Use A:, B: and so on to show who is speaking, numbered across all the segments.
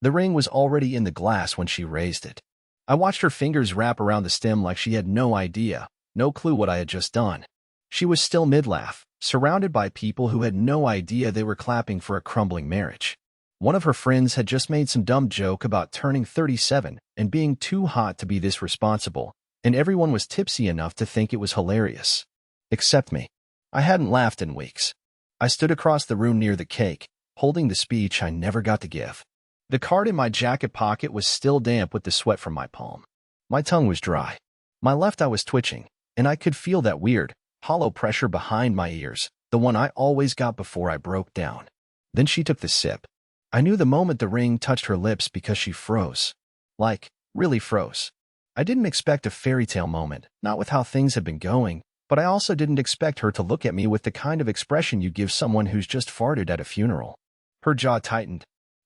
A: The ring was already in the glass when she raised it. I watched her fingers wrap around the stem like she had no idea, no clue what I had just done. She was still mid-laugh, surrounded by people who had no idea they were clapping for a crumbling marriage. One of her friends had just made some dumb joke about turning 37 and being too hot to be this responsible, and everyone was tipsy enough to think it was hilarious. Except me. I hadn't laughed in weeks. I stood across the room near the cake, holding the speech I never got to give. The card in my jacket pocket was still damp with the sweat from my palm. My tongue was dry. My left eye was twitching, and I could feel that weird, hollow pressure behind my ears, the one I always got before I broke down. Then she took the sip. I knew the moment the ring touched her lips because she froze. Like, really froze. I didn't expect a fairy tale moment, not with how things had been going, but I also didn't expect her to look at me with the kind of expression you give someone who's just farted at a funeral. Her jaw tightened.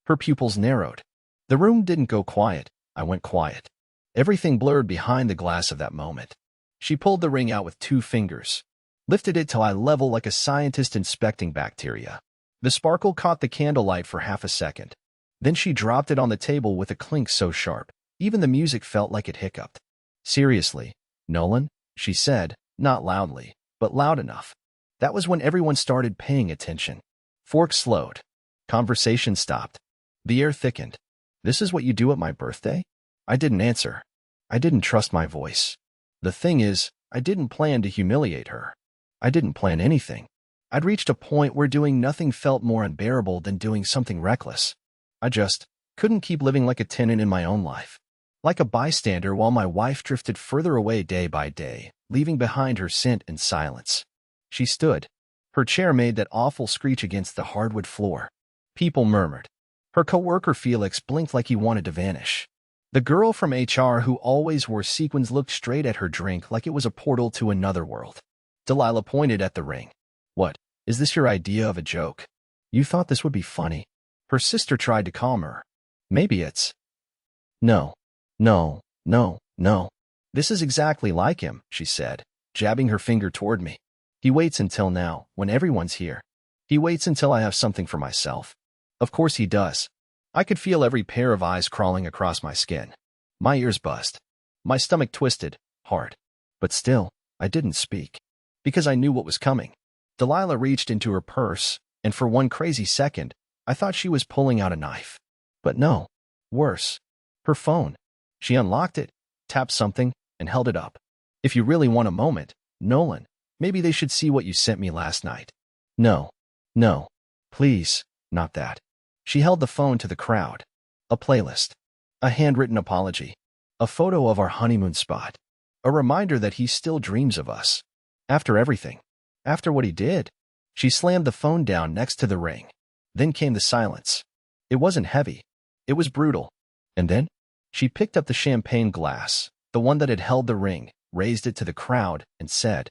A: Her pupils narrowed. The room didn't go quiet. I went quiet. Everything blurred behind the glass of that moment. She pulled the ring out with 2 fingers, lifted it till eye level like a scientist inspecting bacteria. The sparkle caught the candlelight for half a second. Then she dropped it on the table with a clink so sharp, even the music felt like it hiccuped. "Seriously, Nolan?" she said, not loudly, but loud enough. That was when everyone started paying attention. Forks slowed. Conversation stopped. The air thickened. "This is what you do at my birthday?" I didn't answer. I didn't trust my voice. The thing is, I didn't plan to humiliate her. I didn't plan anything. I'd reached a point where doing nothing felt more unbearable than doing something reckless. I just couldn't keep living like a tenant in my own life. Like a bystander while my wife drifted further away day by day, leaving behind her scent and silence. She stood. Her chair made that awful screech against the hardwood floor. People murmured. Her coworker Felix blinked like he wanted to vanish. The girl from HR who always wore sequins looked straight at her drink like it was a portal to another world. Delilah pointed at the ring. "What? Is this your idea of a joke? You thought this would be funny?" Her sister tried to calm her. "Maybe it's—" No. This is exactly like him," she said, jabbing her finger toward me. "He waits until now, when everyone's here. He waits until I have something for myself. Of course he does." I could feel every pair of eyes crawling across my skin. My ears buzzed. My stomach twisted, hard. But still, I didn't speak. Because I knew what was coming. Delilah reached into her purse, and for one crazy second, I thought she was pulling out a knife. But no. Worse. Her phone. She unlocked it, tapped something, and held it up. "If you really want a moment, Nolan, maybe they should see what you sent me last night." No. Please, not that. She held the phone to the crowd. A playlist. A handwritten apology. A photo of our honeymoon spot. A reminder that he still dreams of us. After everything. After what he did. She slammed the phone down next to the ring. Then came the silence. It wasn't heavy. It was brutal. And then, she picked up the champagne glass, the one that had held the ring, raised it to the crowd, and said,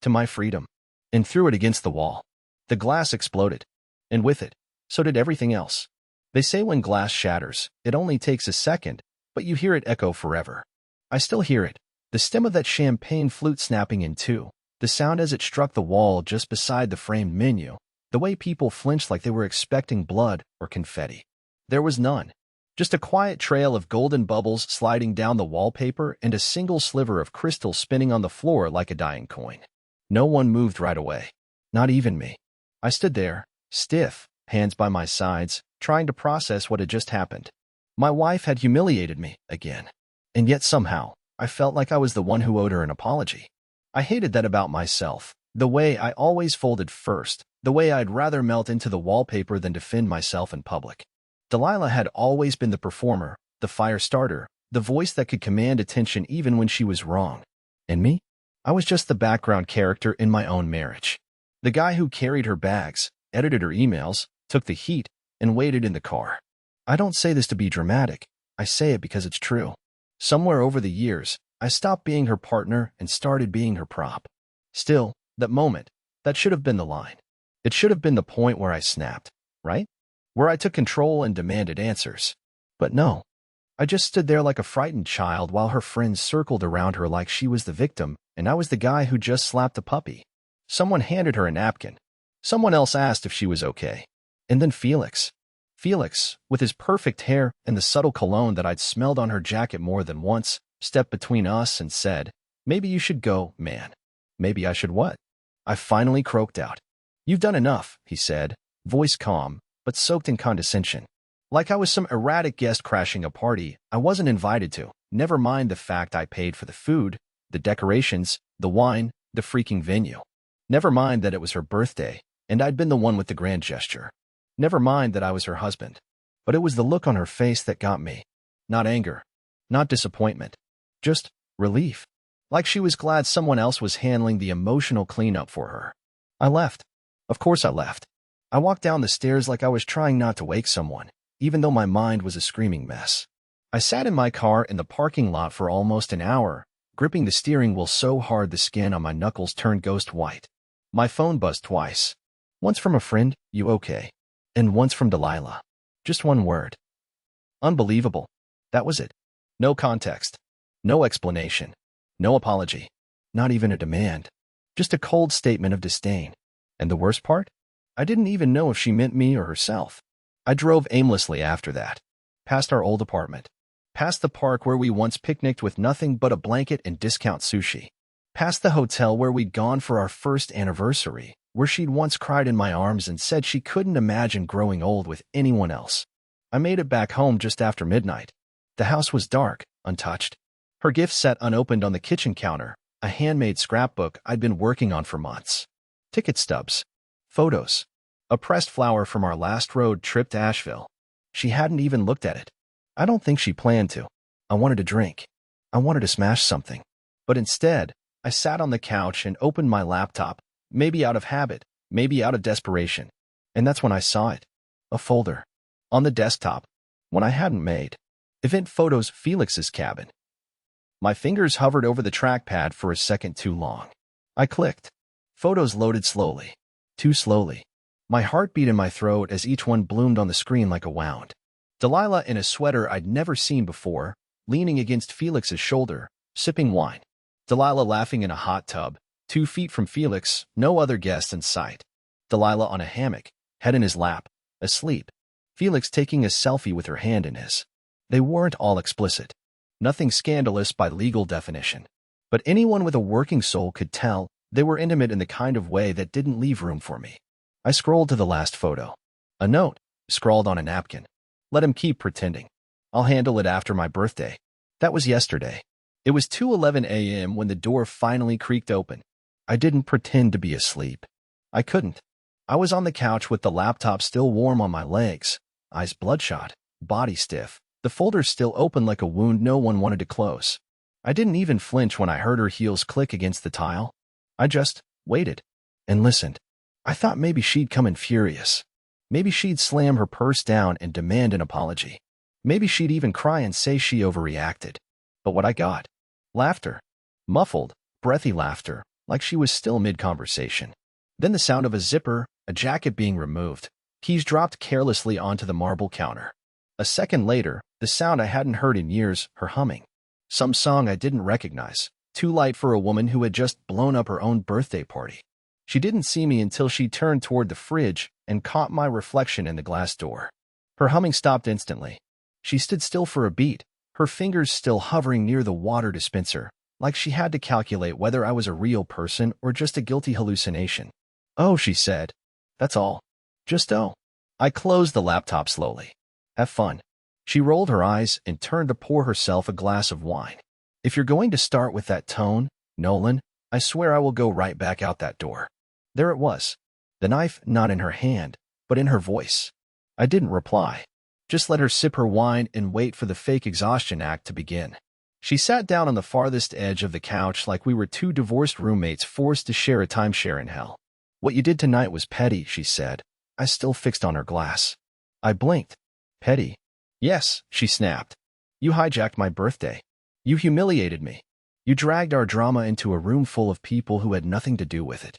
A: "To my freedom," and threw it against the wall. The glass exploded. And with it, so did everything else. They say when glass shatters, it only takes a second, but you hear it echo forever. I still hear it, the stem of that champagne flute snapping in two, the sound as it struck the wall just beside the framed menu, the way people flinched like they were expecting blood or confetti. There was none. Just a quiet trail of golden bubbles sliding down the wallpaper and a single sliver of crystal spinning on the floor like a dying coin. No one moved right away. Not even me. I stood there, stiff, hands by my sides, trying to process what had just happened. My wife had humiliated me again. And yet somehow, I felt like I was the one who owed her an apology. I hated that about myself, the way I always folded first, the way I'd rather melt into the wallpaper than defend myself in public. Delilah had always been the performer, the fire starter, the voice that could command attention even when she was wrong. And me? I was just the background character in my own marriage. The guy who carried her bags, edited her emails, took the heat, and waited in the car. I don't say this to be dramatic. I say it because it's true. Somewhere over the years, I stopped being her partner and started being her prop. Still, that moment, that should have been the line. It should have been the point where I snapped, right? Where I took control and demanded answers. But no. I just stood there like a frightened child while her friends circled around her like she was the victim, and I was the guy who just slapped a puppy. Someone handed her a napkin. Someone else asked if she was okay. And then Felix. Felix, with his perfect hair and the subtle cologne that I'd smelled on her jacket more than once, stepped between us and said, "Maybe you should go, man." "Maybe I should what?" I finally croaked out. "You've done enough," he said, voice calm, but soaked in condescension. Like I was some erratic guest crashing a party I wasn't invited to. Never mind the fact I paid for the food, the decorations, the wine, the freaking venue. Never mind that it was her birthday, and I'd been the one with the grand gesture. Never mind that I was her husband. But it was the look on her face that got me. Not anger. Not disappointment. Just relief. Like she was glad someone else was handling the emotional cleanup for her. I left. Of course I left. I walked down the stairs like I was trying not to wake someone, even though my mind was a screaming mess. I sat in my car in the parking lot for almost an hour, gripping the steering wheel so hard the skin on my knuckles turned ghost white. My phone buzzed twice. Once from a friend, "You okay?" And once from Delilah. Just one word. Unbelievable. That was it. No context. No explanation. No apology. Not even a demand. Just a cold statement of disdain. And the worst part? I didn't even know if she meant me or herself. I drove aimlessly after that. Past our old apartment. Past the park where we once picnicked with nothing but a blanket and discount sushi. Past the hotel where we'd gone for our first anniversary, where she'd once cried in my arms and said she couldn't imagine growing old with anyone else. I made it back home just after midnight. The house was dark, untouched. Her gift sat unopened on the kitchen counter, a handmade scrapbook I'd been working on for months. Ticket stubs. Photos. A pressed flower from our last road trip to Asheville. She hadn't even looked at it. I don't think she planned to. I wanted a drink. I wanted to smash something. But instead, I sat on the couch and opened my laptop, maybe out of habit, maybe out of desperation. And that's when I saw it. A folder. On the desktop. One I hadn't made. Event photos, Felix's cabin. My fingers hovered over the trackpad for a second too long. I clicked. Photos loaded slowly. Too slowly. My heart beat in my throat as each one bloomed on the screen like a wound. Delilah in a sweater I'd never seen before, leaning against Felix's shoulder, sipping wine. Delilah laughing in a hot tub, 2 feet from Felix, no other guest in sight. Delilah on a hammock, head in his lap, asleep. Felix taking a selfie with her hand in his. They weren't all explicit. Nothing scandalous by legal definition. But anyone with a working soul could tell they were intimate in the kind of way that didn't leave room for me. I scrolled to the last photo. A note, scrawled on a napkin. Let him keep pretending. I'll handle it after my birthday. That was yesterday. It was 2:11 a.m. when the door finally creaked open. I didn't pretend to be asleep. I couldn't. I was on the couch with the laptop still warm on my legs, eyes bloodshot, body stiff, the folder still open like a wound no one wanted to close. I didn't even flinch when I heard her heels click against the tile. I just waited and listened. I thought maybe she'd come in furious. Maybe she'd slam her purse down and demand an apology. Maybe she'd even cry and say she overreacted. But what I got? Laughter. Muffled, breathy laughter, like she was still mid-conversation. Then the sound of a zipper, a jacket being removed, keys dropped carelessly onto the marble counter. A second later, the sound I hadn't heard in years, her humming. Some song I didn't recognize, too light for a woman who had just blown up her own birthday party. She didn't see me until she turned toward the fridge and caught my reflection in the glass door. Her humming stopped instantly. She stood still for a beat, her fingers still hovering near the water dispenser, like she had to calculate whether I was a real person or just a guilty hallucination. "Oh," she said. "That's all. Just oh." I closed the laptop slowly. "Have fun." She rolled her eyes and turned to pour herself a glass of wine. "If you're going to start with that tone, Nolan, I swear I will go right back out that door." There it was. The knife not in her hand, but in her voice. I didn't reply. Just let her sip her wine and wait for the fake exhaustion act to begin. She sat down on the farthest edge of the couch like we were 2 divorced roommates forced to share a timeshare in hell. "What you did tonight was petty," she said. I still fixed on her glass. I blinked. "Petty?" "Yes," she snapped. "You hijacked my birthday. You humiliated me. You dragged our drama into a room full of people who had nothing to do with it."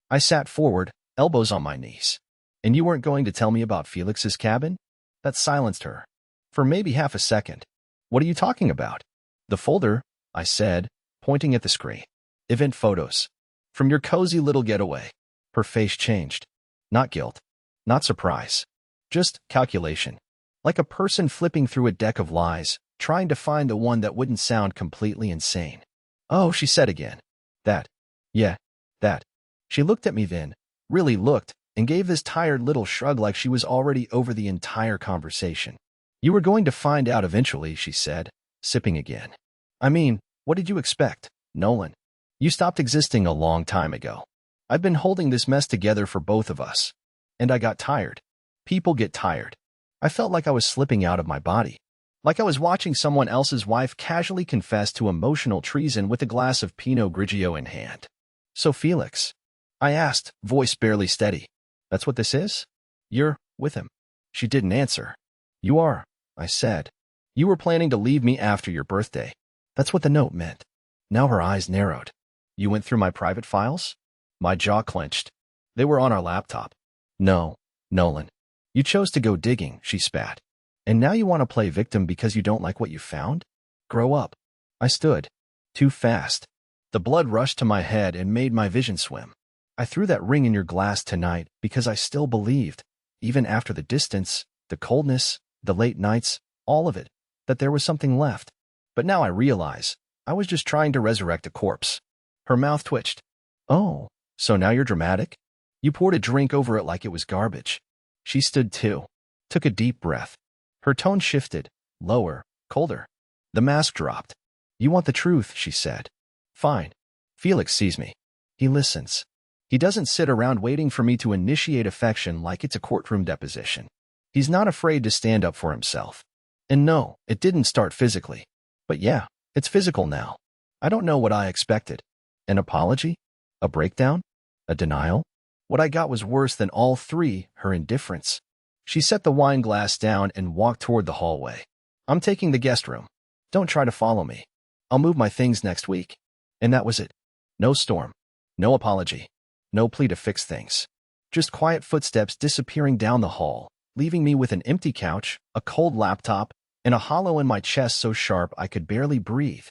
A: I sat forward, elbows on my knees. "And you weren't going to tell me about Felix's cabin?" That silenced her. For maybe half a second. "What are you talking about?" "The folder," I said, pointing at the screen. "Event photos. From your cozy little getaway." Her face changed. Not guilt. Not surprise. Just calculation. Like a person flipping through a deck of lies, trying to find the one that wouldn't sound completely insane. Oh, she said again. That. Yeah, that. She looked at me then, really looked, and gave this tired little shrug like she was already over the entire conversation. You were going to find out eventually, she said, sipping again. I mean, what did you expect, Nolan? You stopped existing a long time ago. I've been holding this mess together for both of us. And I got tired. People get tired. I felt like I was slipping out of my body. Like I was watching someone else's wife casually confess to emotional treason with a glass of Pinot Grigio in hand. So Felix? I asked, voice barely steady. That's what this is? You're with him. She didn't answer. You are, I said. You were planning to leave me after your birthday. That's what the note meant. Now her eyes narrowed. You went through my private files? My jaw clenched. They were on our laptop. No, Nolan. You chose to go digging, she spat. And now you want to play victim because you don't like what you found? Grow up. I stood. Too fast. The blood rushed to my head and made my vision swim. I threw that ring in your glass tonight because I still believed, even after the distance, the coldness, the late nights, all of it, that there was something left. But now I realize, I was just trying to resurrect a corpse. Her mouth twitched. Oh, so now you're dramatic? You poured a drink over it like it was garbage. She stood too, took a deep breath. Her tone shifted, lower, colder. The mask dropped. You want the truth, she said. Fine. Felix sees me. He listens. He doesn't sit around waiting for me to initiate affection like it's a courtroom deposition. He's not afraid to stand up for himself. And no, it didn't start physically. But yeah, it's physical now. I don't know what I expected. An apology? A breakdown? A denial? What I got was worse than all three, her indifference. She set the wine glass down and walked toward the hallway. I'm taking the guest room. Don't try to follow me. I'll move my things next week. And that was it. No storm. No apology. No plea to fix things. Just quiet footsteps disappearing down the hall, leaving me with an empty couch, a cold laptop, and a hollow in my chest so sharp I could barely breathe.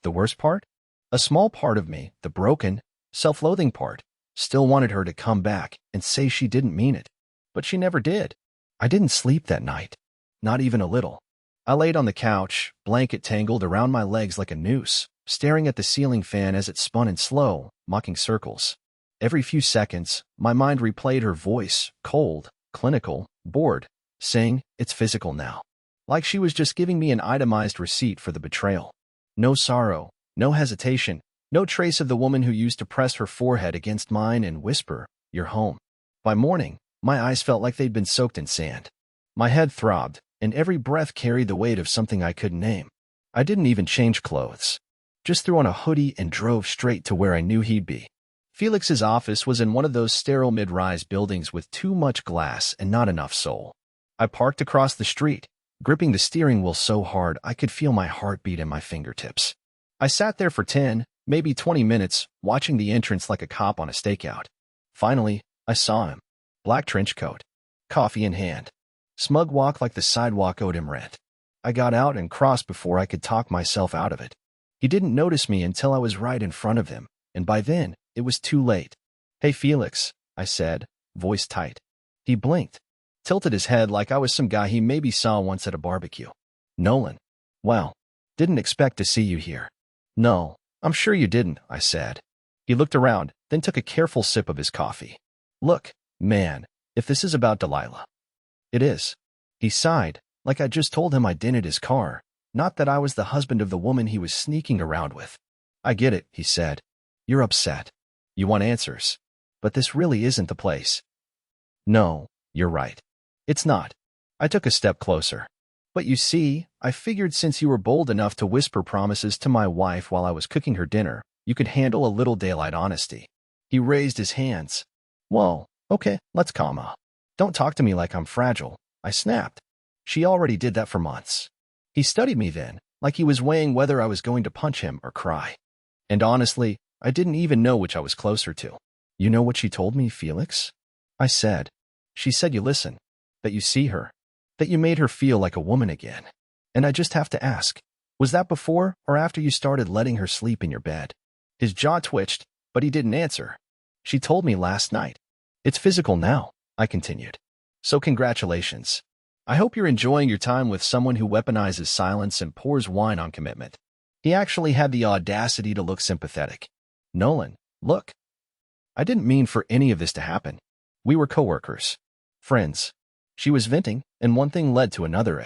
A: The worst part? A small part of me, the broken, self-loathing part, still wanted her to come back and say she didn't mean it. But she never did. I didn't sleep that night. Not even a little. I laid on the couch, blanket tangled around my legs like a noose, staring at the ceiling fan as it spun in slow, mocking circles. Every few seconds, my mind replayed her voice, cold, clinical, bored, saying, it's physical now. Like she was just giving me an itemized receipt for the betrayal. No sorrow, no hesitation, no trace of the woman who used to press her forehead against mine and whisper, you're home. By morning, my eyes felt like they'd been soaked in sand. My head throbbed, and every breath carried the weight of something I couldn't name. I didn't even change clothes. Just threw on a hoodie and drove straight to where I knew he'd be. Felix's office was in one of those sterile mid-rise buildings with too much glass and not enough soul. I parked across the street, gripping the steering wheel so hard I could feel my heartbeat in my fingertips. I sat there for 10, maybe 20 minutes, watching the entrance like a cop on a stakeout. Finally, I saw him. Black trench coat, coffee in hand. Smug walk like the sidewalk owed him rent. I got out and crossed before I could talk myself out of it. He didn't notice me until I was right in front of him, and by then, it was too late. Hey, Felix, I said, voice tight. He blinked, tilted his head like I was some guy he maybe saw once at a barbecue. Nolan. Well, didn't expect to see you here. No, I'm sure you didn't, I said. He looked around, then took a careful sip of his coffee. Look, man, if this is about Delilah. It is. He sighed, like I just told him I'd dented his car, not that I was the husband of the woman he was sneaking around with. I get it, he said. You're upset. You want answers. But this really isn't the place. No, you're right. It's not. I took a step closer. But you see, I figured since you were bold enough to whisper promises to my wife while I was cooking her dinner, you could handle a little daylight honesty. He raised his hands. Whoa, okay, let's calm down. Don't talk to me like I'm fragile, I snapped. She already did that for months. He studied me then, like he was weighing whether I was going to punch him or cry. And honestly, I didn't even know which I was closer to. You know what she told me, Felix? I said. She said you listen, that you see her, that you made her feel like a woman again. And I just have to ask, was that before or after you started letting her sleep in your bed? His jaw twitched, but he didn't answer. She told me last night. It's physical now, I continued. So congratulations. I hope you're enjoying your time with someone who weaponizes silence and pours wine on commitment. He actually had the audacity to look sympathetic. Nolan, look. I didn't mean for any of this to happen. We were coworkers. Friends. She was venting, and one thing led to another.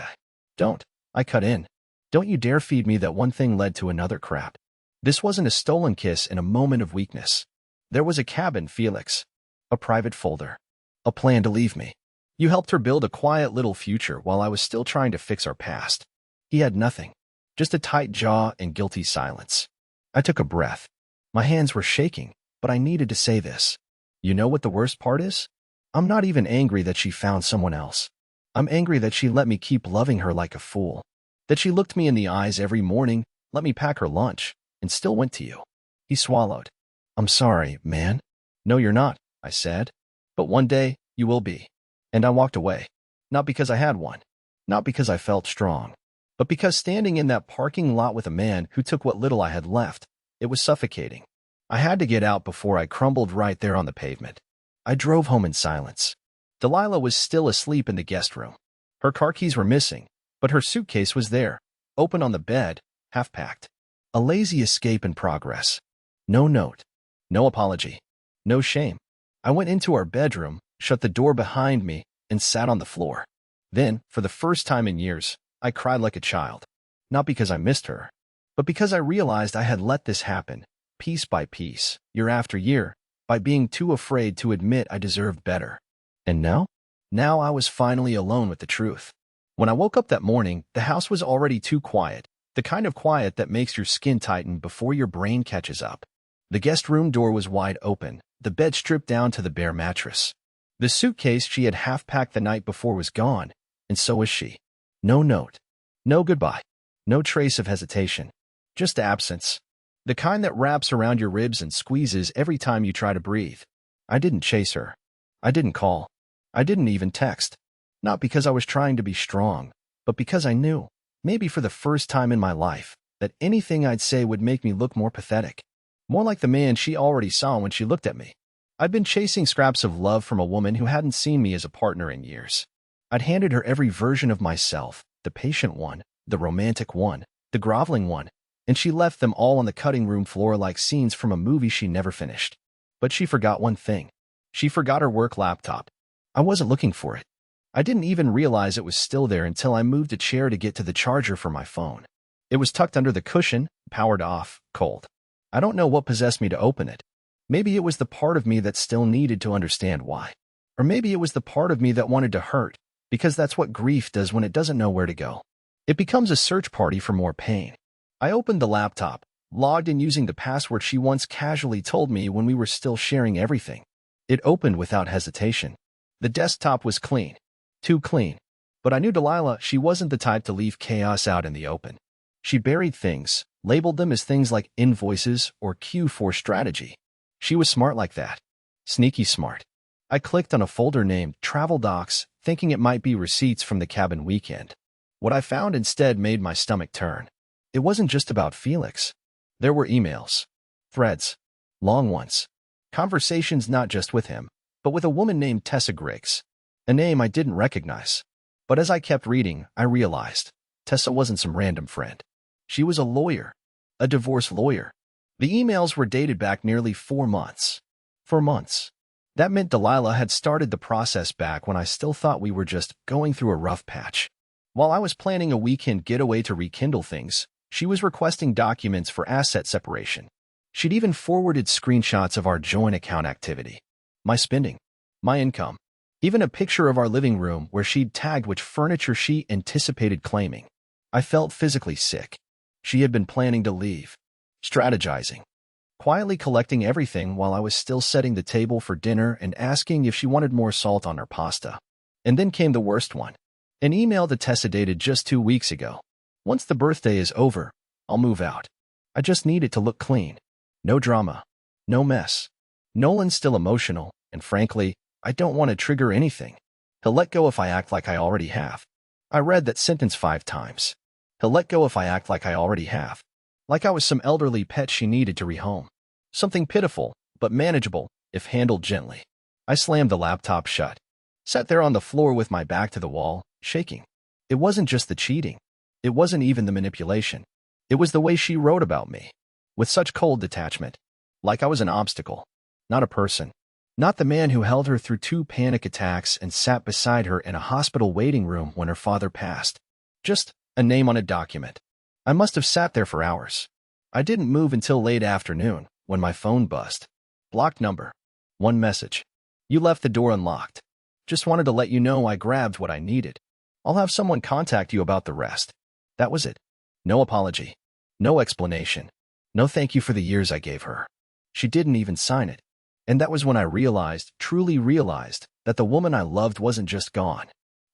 A: Don't. I cut in. Don't you dare feed me that one thing led to another crap. This wasn't a stolen kiss in a moment of weakness. There was a cabin, Felix. A private folder. A plan to leave me. You helped her build a quiet little future while I was still trying to fix our past. He had nothing. Just a tight jaw and guilty silence. I took a breath. My hands were shaking, but I needed to say this. You know what the worst part is? I'm not even angry that she found someone else. I'm angry that she let me keep loving her like a fool. That she looked me in the eyes every morning, let me pack her lunch, and still went to you. He swallowed. I'm sorry, man. No, you're not, I said. But one day, you will be. And I walked away. Not because I had one. Not because I felt strong. But because standing in that parking lot with a man who took what little I had left, it was suffocating. I had to get out before I crumbled right there on the pavement. I drove home in silence. Delilah was still asleep in the guest room. Her car keys were missing, but her suitcase was there, open on the bed, half-packed. A lazy escape in progress. No note. No apology. No shame. I went into our bedroom, shut the door behind me, and sat on the floor. Then, for the first time in years, I cried like a child. Not because I missed her, but because I realized I had let this happen, piece by piece, year after year, by being too afraid to admit I deserved better. And now? Now I was finally alone with the truth. When I woke up that morning, the house was already too quiet, the kind of quiet that makes your skin tighten before your brain catches up. The guest room door was wide open, the bed stripped down to the bare mattress. The suitcase she had half-packed the night before was gone, and so was she. No note. No goodbye. No trace of hesitation. Just absence. The kind that wraps around your ribs and squeezes every time you try to breathe. I didn't chase her. I didn't call. I didn't even text. Not because I was trying to be strong, but because I knew, maybe for the first time in my life, that anything I'd say would make me look more pathetic. More like the man she already saw when she looked at me. I'd been chasing scraps of love from a woman who hadn't seen me as a partner in years. I'd handed her every version of myself, the patient one, the romantic one, the groveling one, and she left them all on the cutting room floor like scenes from a movie she never finished. But she forgot one thing. She forgot her work laptop. I wasn't looking for it. I didn't even realize it was still there until I moved a chair to get to the charger for my phone. It was tucked under the cushion, powered off, cold. I don't know what possessed me to open it. Maybe it was the part of me that still needed to understand why. Or maybe it was the part of me that wanted to hurt, because that's what grief does when it doesn't know where to go. It becomes a search party for more pain. I opened the laptop, logged in using the password she once casually told me when we were still sharing everything. It opened without hesitation. The desktop was clean. Too clean. But I knew Delilah, she wasn't the type to leave chaos out in the open. She buried things, labeled them as things like invoices or Q4 strategy. She was smart like that. Sneaky smart. I clicked on a folder named Travel Docs, thinking it might be receipts from the cabin weekend. What I found instead made my stomach turn. It wasn't just about Felix. There were emails, threads, long ones, conversations not just with him, but with a woman named Tessa Griggs, a name I didn't recognize. But as I kept reading, I realized Tessa wasn't some random friend. She was a lawyer, a divorce lawyer. The emails were dated back nearly 4 months. 4 months. That meant Delilah had started the process back when I still thought we were just going through a rough patch. While I was planning a weekend getaway to rekindle things, she was requesting documents for asset separation. She'd even forwarded screenshots of our joint account activity. My spending. My income. Even a picture of our living room where she'd tagged which furniture she anticipated claiming. I felt physically sick. She had been planning to leave. Strategizing. Quietly collecting everything while I was still setting the table for dinner and asking if she wanted more salt on her pasta. And then came the worst one. An email that Tessa dated just 2 weeks ago. Once the birthday is over, I'll move out. I just need it to look clean. No drama. No mess. Nolan's still emotional, and frankly, I don't want to trigger anything. He'll let go if I act like I already have. I read that sentence 5 times. He'll let go if I act like I already have. Like I was some elderly pet she needed to rehome. Something pitiful, but manageable, if handled gently. I slammed the laptop shut. Sat there on the floor with my back to the wall, shaking. It wasn't just the cheating. It wasn't even the manipulation. It was the way she wrote about me. With such cold detachment. Like I was an obstacle. Not a person. Not the man who held her through 2 panic attacks and sat beside her in a hospital waiting room when her father passed. Just a name on a document. I must have sat there for hours. I didn't move until late afternoon, when my phone buzzed. Blocked number. 1 message. You left the door unlocked. Just wanted to let you know I grabbed what I needed. I'll have someone contact you about the rest. That was it. No apology. No explanation. No thank you for the years I gave her. She didn't even sign it. And that was when I realized, truly realized, that the woman I loved wasn't just gone.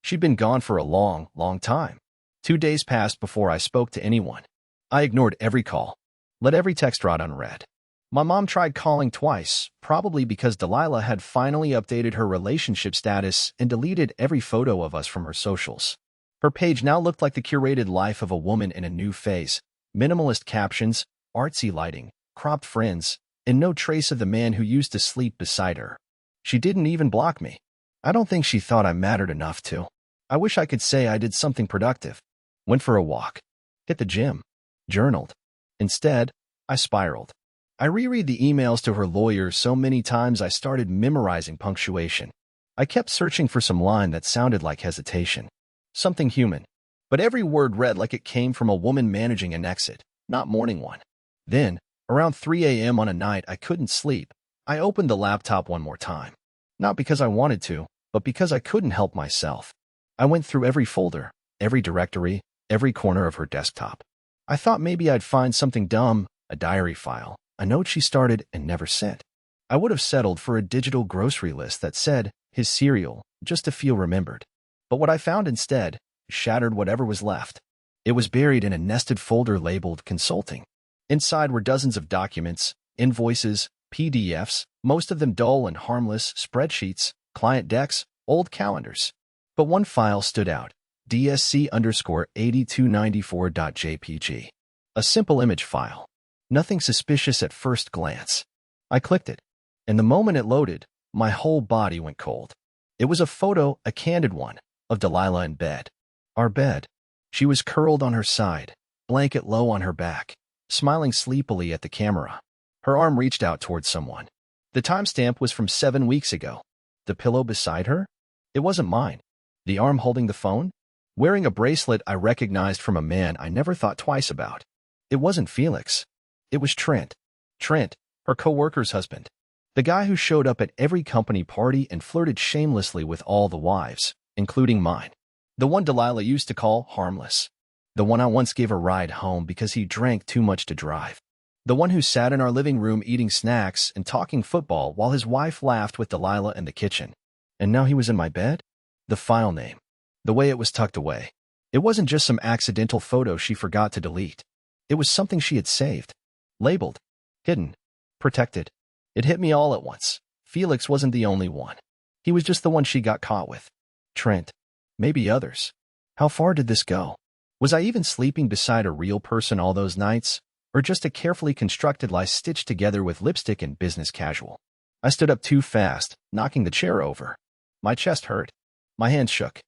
A: She'd been gone for a long, long time. 2 days passed before I spoke to anyone. I ignored every call. Let every text rot unread. My mom tried calling twice, probably because Delilah had finally updated her relationship status and deleted every photo of us from her socials. Her page now looked like the curated life of a woman in a new phase. Minimalist captions, artsy lighting, cropped friends, and no trace of the man who used to sleep beside her. She didn't even block me. I don't think she thought I mattered enough to. I wish I could say I did something productive. Went for a walk. Hit the gym. Journaled. Instead, I spiraled. I reread the emails to her lawyer so many times I started memorizing punctuation. I kept searching for some line that sounded like hesitation. Something human. But every word read like it came from a woman managing an exit, not mourning one. Then, around 3 a.m. on a night I couldn't sleep, I opened the laptop one more time. Not because I wanted to, but because I couldn't help myself. I went through every folder, every directory, every corner of her desktop. I thought maybe I'd find something dumb, a diary file, a note she started and never sent. I would have settled for a digital grocery list that said, his cereal, just to feel remembered. But what I found instead shattered whatever was left. It was buried in a nested folder labeled consulting. Inside were dozens of documents, invoices, PDFs, most of them dull and harmless, spreadsheets, client decks, old calendars. But one file stood out, DSC_8294.jpg. A simple image file. Nothing suspicious at first glance. I clicked it, and the moment it loaded, my whole body went cold. It was a photo, a candid one, of Delilah in bed. Our bed. She was curled on her side, blanket low on her back, smiling sleepily at the camera. Her arm reached out towards someone. The timestamp was from 7 weeks ago. The pillow beside her? It wasn't mine. The arm holding the phone? Wearing a bracelet I recognized from a man I never thought twice about. It wasn't Felix. It was Trent. Trent, her co-worker's husband. The guy who showed up at every company party and flirted shamelessly with all the wives, including mine. The one Delilah used to call harmless. The one I once gave a ride home because he drank too much to drive. The one who sat in our living room eating snacks and talking football while his wife laughed with Delilah in the kitchen. And now he was in my bed? The file name. The way it was tucked away. It wasn't just some accidental photo she forgot to delete. It was something she had saved. Labeled. Hidden. Protected. It hit me all at once. Felix wasn't the only one. He was just the one she got caught with. Trent. Maybe others. How far did this go? Was I even sleeping beside a real person all those nights? Or just a carefully constructed lie stitched together with lipstick and business casual? I stood up too fast, knocking the chair over. My chest hurt. My hands shook.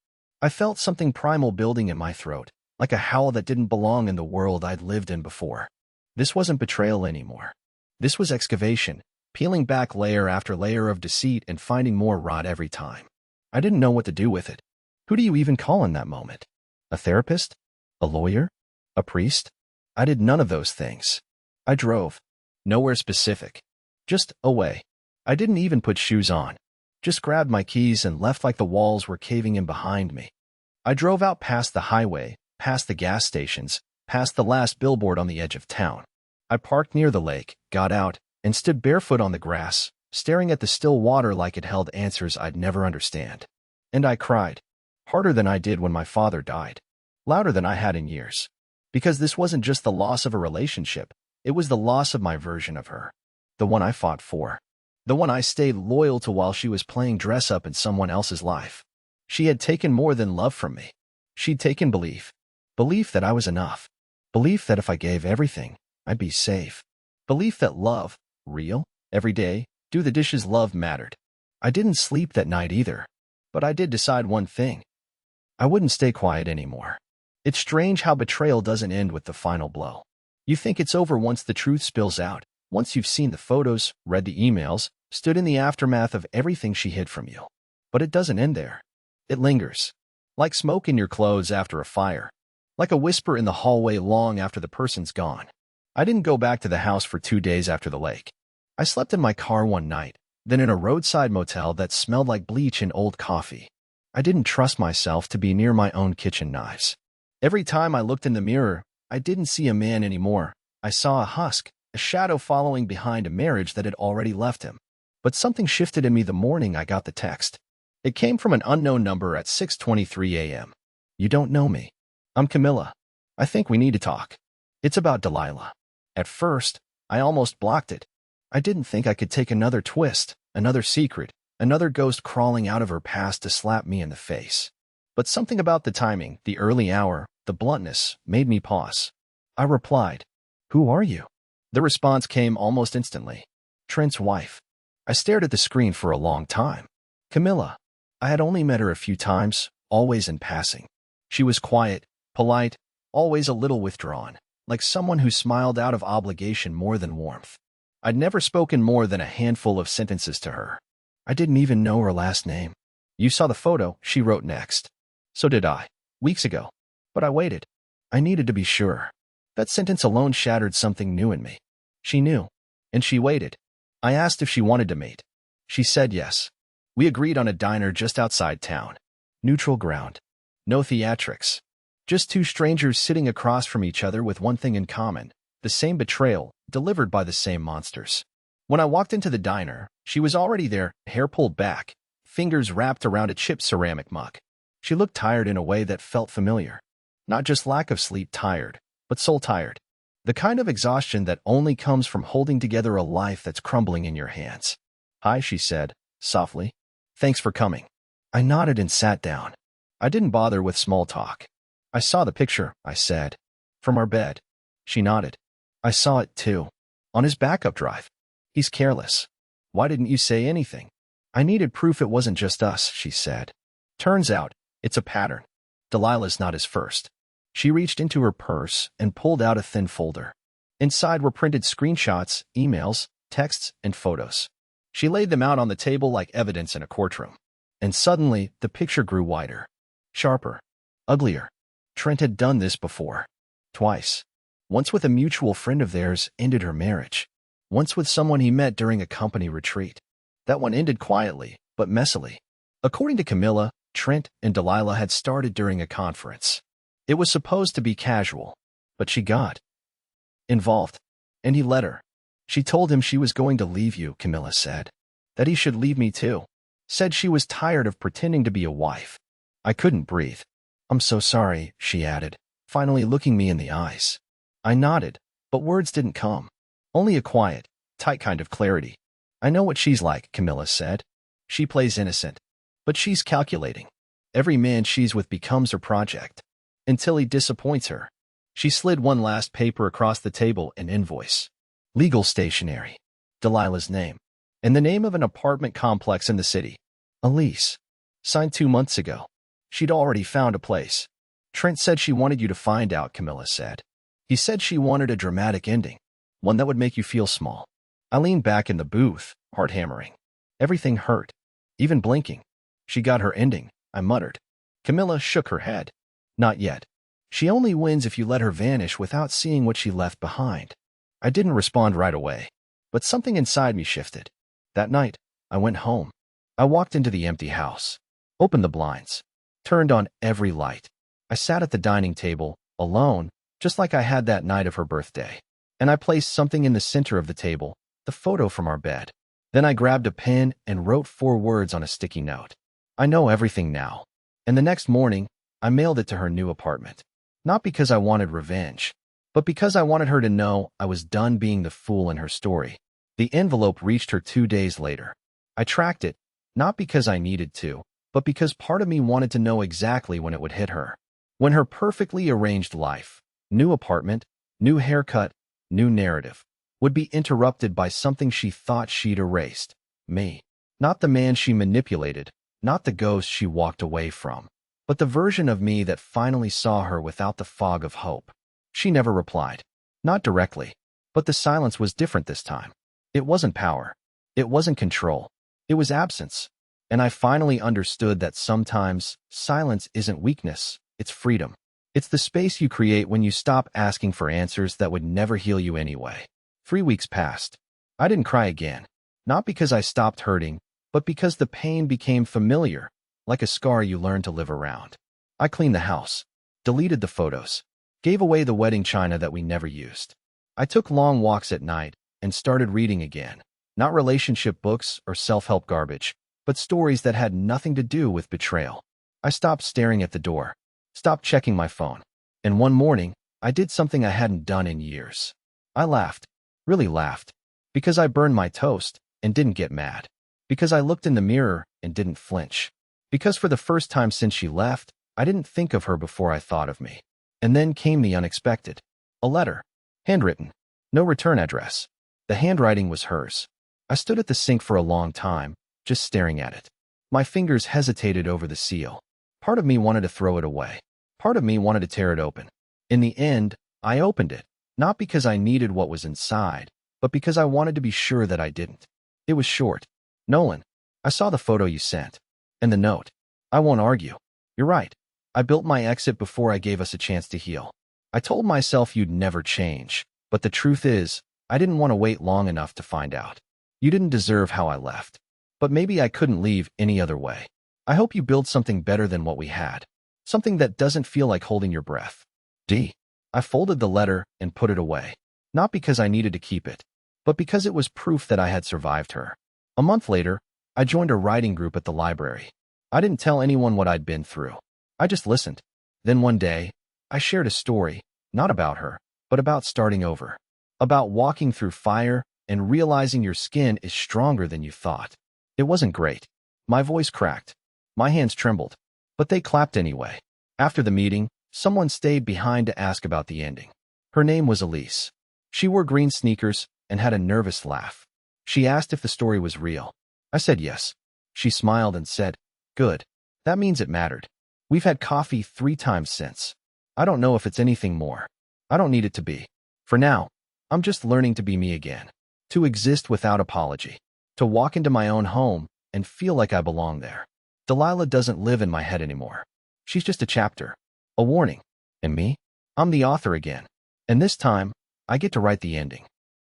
A: I felt something primal building in my throat, like a howl that didn't belong in the world I'd lived in before. This wasn't betrayal anymore. This was excavation, peeling back layer after layer of deceit and finding more rot every time. I didn't know what to do with it. Who do you even call in that moment? A therapist? A lawyer? A priest? I did none of those things. I drove. Nowhere specific. Just away. I didn't even put shoes on. Just grabbed my keys and left like the walls were caving in behind me. I drove out past the highway, past the gas stations, past the last billboard on the edge of town. I parked near the lake, got out, and stood barefoot on the grass, staring at the still water like it held answers I'd never understand. And I cried. Harder than I did when my father died. Louder than I had in years. Because this wasn't just the loss of a relationship, it was the loss of my version of her. The one I fought for. The one I stayed loyal to while she was playing dress-up in someone else's life. She had taken more than love from me. She'd taken belief. Belief that I was enough. Belief that if I gave everything, I'd be safe. Belief that love, real, every day, do the dishes love mattered. I didn't sleep that night either. But I did decide one thing. I wouldn't stay quiet anymore. It's strange how betrayal doesn't end with the final blow. You think it's over once the truth spills out, once you've seen the photos, read the emails, stood in the aftermath of everything she hid from you. But it doesn't end there. It lingers. Like smoke in your clothes after a fire. Like a whisper in the hallway long after the person's gone. I didn't go back to the house for 2 days after the lake. I slept in my car one night, then in a roadside motel that smelled like bleach and old coffee. I didn't trust myself to be near my own kitchen knives. Every time I looked in the mirror, I didn't see a man anymore. I saw a husk, a shadow following behind a marriage that had already left him. But something shifted in me the morning I got the text. It came from an unknown number at 6:23 a.m. You don't know me. I'm Camilla. I think we need to talk. It's about Delilah. At first, I almost blocked it. I didn't think I could take another twist, another secret, another ghost crawling out of her past to slap me in the face. But something about the timing, the early hour, the bluntness, made me pause. I replied, "Who are you?" The response came almost instantly. Trent's wife. I stared at the screen for a long time. Camilla. I had only met her a few times, always in passing. She was quiet, polite, always a little withdrawn, like someone who smiled out of obligation more than warmth. I'd never spoken more than a handful of sentences to her. I didn't even know her last name. You saw the photo, she wrote next. So did I, weeks ago. But I waited. I needed to be sure. That sentence alone shattered something new in me. She knew. And she waited. I asked if she wanted to meet. She said yes. We agreed on a diner just outside town. Neutral ground. No theatrics. Just two strangers sitting across from each other with one thing in common, the same betrayal, delivered by the same monsters. When I walked into the diner, she was already there, hair pulled back, fingers wrapped around a chipped ceramic mug. She looked tired in a way that felt familiar. Not just lack of sleep tired, but soul tired. The kind of exhaustion that only comes from holding together a life that's crumbling in your hands. Hi, she said, softly. Thanks for coming. I nodded and sat down. I didn't bother with small talk. I saw the picture, I said. From our bed. She nodded. I saw it too. On his backup drive. He's careless. Why didn't you say anything? I needed proof it wasn't just us, she said. Turns out, it's a pattern. Delilah's not his first. She reached into her purse and pulled out a thin folder. Inside were printed screenshots, emails, texts, and photos. She laid them out on the table like evidence in a courtroom. And suddenly, the picture grew wider. Sharper. Uglier. Trent had done this before. Twice. Once with a mutual friend of theirs, ended her marriage. Once with someone he met during a company retreat. That one ended quietly, but messily. According to Camilla, Trent and Delilah had started during a conference. It was supposed to be casual, but she got involved, and he let her. She told him she was going to leave you, Camilla said. That he should leave me too. Said she was tired of pretending to be a wife. I couldn't breathe. I'm so sorry, she added, finally looking me in the eyes. I nodded, but words didn't come. Only a quiet, tight kind of clarity. I know what she's like, Camilla said. She plays innocent, but she's calculating. Every man she's with becomes her project. Until he disappoints her. She slid one last paper across the table, an invoice. Legal stationery. Delilah's name. And the name of an apartment complex in the city. A lease. Signed 2 months ago. She'd already found a place. Trent said she wanted you to find out, Camilla said. He said she wanted a dramatic ending. One that would make you feel small. I leaned back in the booth, heart hammering. Everything hurt. Even blinking. She got her ending, I muttered. Camilla shook her head. Not yet. She only wins if you let her vanish without seeing what she left behind. I didn't respond right away, but something inside me shifted. That night, I went home. I walked into the empty house, opened the blinds, turned on every light. I sat at the dining table, alone, just like I had that night of her birthday. And I placed something in the center of the table, the photo from our bed. Then I grabbed a pen and wrote 4 words on a sticky note. I know everything now. And the next morning, I mailed it to her new apartment. Not because I wanted revenge, but because I wanted her to know I was done being the fool in her story. The envelope reached her 2 days later. I tracked it, not because I needed to, but because part of me wanted to know exactly when it would hit her. When her perfectly arranged life, new apartment, new haircut, new narrative, would be interrupted by something she thought she'd erased. Me. Not the man she manipulated, Not the ghost she walked away from, but the version of me that finally saw her without the fog of hope. She never replied. Not directly. But the silence was different this time. It wasn't power. It wasn't control. It was absence. And I finally understood that sometimes silence isn't weakness, it's freedom. It's the space you create when you stop asking for answers that would never heal you anyway. 3 weeks passed. I didn't cry again. Not because I stopped hurting, but because the pain became familiar, like a scar you learn to live around. I cleaned the house, deleted the photos, gave away the wedding china that we never used. I took long walks at night and started reading again. Not relationship books or self-help garbage, but stories that had nothing to do with betrayal. I stopped staring at the door, stopped checking my phone, and one morning, I did something I hadn't done in years. I laughed, really laughed, because I burned my toast and didn't get mad, because I looked in the mirror and didn't flinch, because for the first time since she left, I didn't think of her before I thought of me. And then came the unexpected. A letter. Handwritten. No return address. The handwriting was hers. I stood at the sink for a long time, just staring at it. My fingers hesitated over the seal. Part of me wanted to throw it away. Part of me wanted to tear it open. In the end, I opened it, not because I needed what was inside, but because I wanted to be sure that I didn't. It was short. Nolan, I saw the photo you sent. And the note. I won't argue. You're right. I built my exit before I gave us a chance to heal. I told myself you'd never change, but the truth is, I didn't want to wait long enough to find out. You didn't deserve how I left. But maybe I couldn't leave any other way. I hope you build something better than what we had. Something that doesn't feel like holding your breath. D. I folded the letter and put it away. Not because I needed to keep it, but because it was proof that I had survived her. A month later, I joined a writing group at the library. I didn't tell anyone what I'd been through. I just listened. Then one day, I shared a story, not about her, but about starting over. About walking through fire and realizing your skin is stronger than you thought. It wasn't great. My voice cracked. My hands trembled. But they clapped anyway. After the meeting, someone stayed behind to ask about the ending. Her name was Elise. She wore green sneakers and had a nervous laugh. She asked if the story was real. I said yes. She smiled and said, "Good. That means it mattered. We've had coffee 3 times since. I don't know if it's anything more. I don't need it to be. For now, I'm just learning to be me again. To exist without apology. To walk into my own home and feel like I belong there. Delilah doesn't live in my head anymore. She's just a chapter. A warning. And me? I'm the author again. And this time, I get to write the ending.